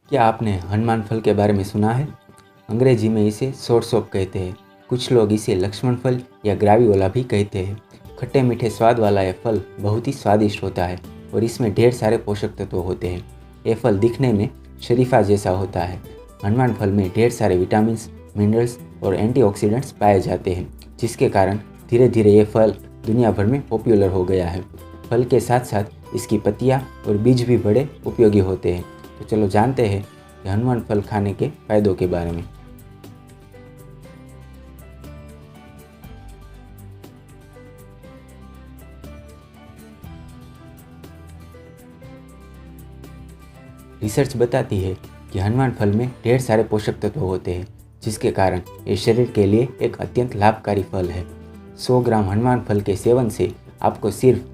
क्या आपने हनुमान फल के बारे में सुना है? अंग्रेजी में इसे सोरसोप कहते हैं। कुछ लोग इसे लक्ष्मण फल या ग्रावियोला भी कहते हैं। खट्टे मीठे स्वाद वाला यह फल बहुत ही स्वादिष्ट होता है और इसमें ढेर सारे पोषक तत्व होते हैं। यह फल दिखने में शरीफा जैसा होता है। हनुमान फल में ढेर सारे विटामिन, मिनरल्स और एंटीऑक्सीडेंट्स पाए जाते हैं, जिसके कारण धीरे धीरे ये फल दुनिया भर में पॉपुलर हो गया है। फल के साथ साथ इसकी पत्तियाँ और बीज भी बड़े उपयोगी होते हैं। तो चलो जानते हैं कि हनुमान फल खाने के फायदों के बारे में। रिसर्च बताती है कि हनुमान फल में ढेर सारे पोषक तत्व होते हैं, जिसके कारण ये शरीर के लिए एक अत्यंत लाभकारी फल है। 100 ग्राम हनुमान फल के सेवन से आपको सिर्फ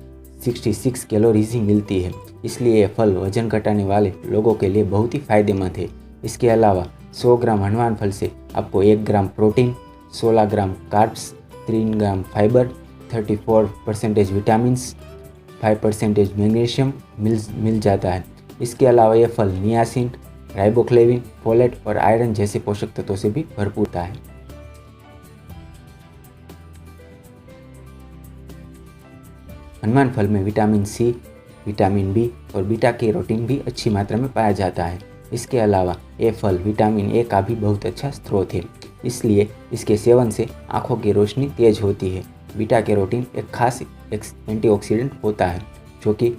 66 कैलोरीज ही मिलती है। इसलिए यह फल वजन घटाने वाले लोगों के लिए बहुत ही फायदेमंद है। इसके अलावा 100 ग्राम हनुमान फल से आपको 1 ग्राम प्रोटीन, 16 ग्राम कार्ब्स, 3 ग्राम फाइबर, 34% विटामिन्स, 5% मैग्नीशियम मिल जाता है। इसके अलावा यह फल नियासिन, राइबोफ्लेविन, फोलेट और आयरन जैसे पोषक तत्वों से भी भरपूर होता है। हनुमान फल में विटामिन सी, विटामिन बी और बीटा कैरोटीन भी अच्छी मात्रा में पाया जाता है। इसके अलावा ये फल विटामिन ए का भी बहुत अच्छा स्रोत है, इसलिए इसके सेवन से आँखों की रोशनी तेज होती है। बीटा कैरोटीन एक खास एंटीऑक्सीडेंट होता है जो कि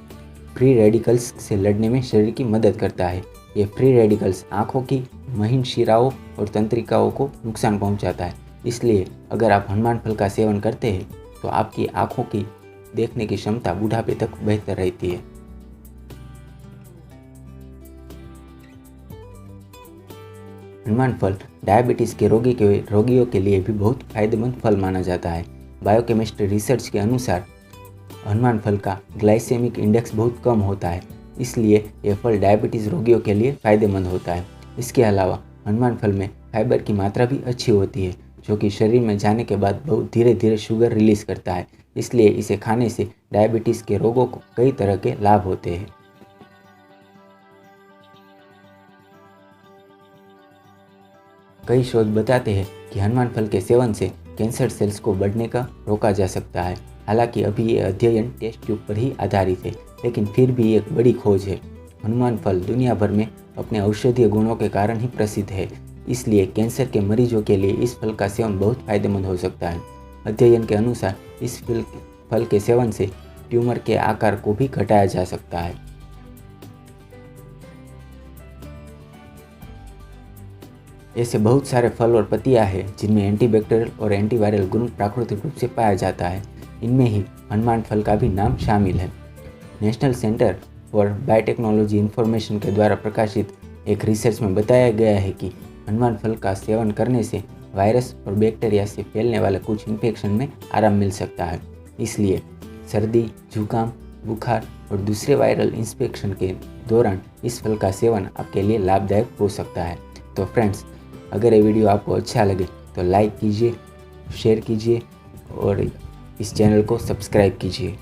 फ्री रेडिकल्स से लड़ने में शरीर की मदद करता है। ये फ्री रेडिकल्स आँखों की महीन शिराओं और तंत्रिकाओं को नुकसान पहुँचाता है। इसलिए अगर आप हनुमान फल का सेवन करते हैं तो आपकी आँखों की देखने की क्षमता बुढ़ापे तक बेहतर रहती है। हनुमान फल डायबिटीज़ के रोगियों के लिए भी बहुत फायदेमंद फल माना जाता है। बायोकेमिस्ट्री रिसर्च के अनुसार हनुमान फल का ग्लाइसेमिक इंडेक्स बहुत कम होता है, इसलिए यह फल डायबिटीज़ रोगियों के लिए फायदेमंद होता है। इसके अलावा हनुमान फल में फाइबर की मात्रा भी अच्छी होती है, जो कि शरीर में जाने के बाद बहुत धीरे धीरे शुगर रिलीज़ करता है। इसलिए इसे खाने से डायबिटीज़ के रोगों को कई तरह के लाभ होते हैं। कई शोध बताते हैं कि हनुमान फल के सेवन से कैंसर सेल्स को बढ़ने का रोका जा सकता है। हालांकि अभी ये अध्ययन टेस्ट ट्यूब पर ही आधारित है, लेकिन फिर भी एक बड़ी खोज है। हनुमान फल दुनिया भर में अपने औषधीय गुणों के कारण ही प्रसिद्ध है, इसलिए कैंसर के मरीजों के लिए इस फल का सेवन बहुत फायदेमंद हो सकता है। अध्ययन के अनुसार इस फल के सेवन से ट्यूमर के आकार को भी घटाया जा सकता है। ऐसे बहुत सारे फल और पत्तियां हैं जिनमें एंटीबैक्टीरियल और एंटीवायरल गुण प्राकृतिक रूप से पाया जाता है। इनमें ही हनुमान फल का भी नाम शामिल है। National centre for biotechnology information के द्वारा प्रकाशित एक रिसर्च में बताया गया है कि हनुमान फल का सेवन करने से वायरस और बैक्टीरिया से फैलने वाले कुछ इन्फेक्शन में आराम मिल सकता है। इसलिए सर्दी, जुकाम, बुखार और दूसरे वायरल इन्फेक्शन के दौरान इस फल का सेवन आपके लिए लाभदायक हो सकता है। तो फ्रेंड्स, अगर ये वीडियो आपको अच्छा लगे तो लाइक कीजिए, शेयर कीजिए और इस चैनल को सब्सक्राइब कीजिए।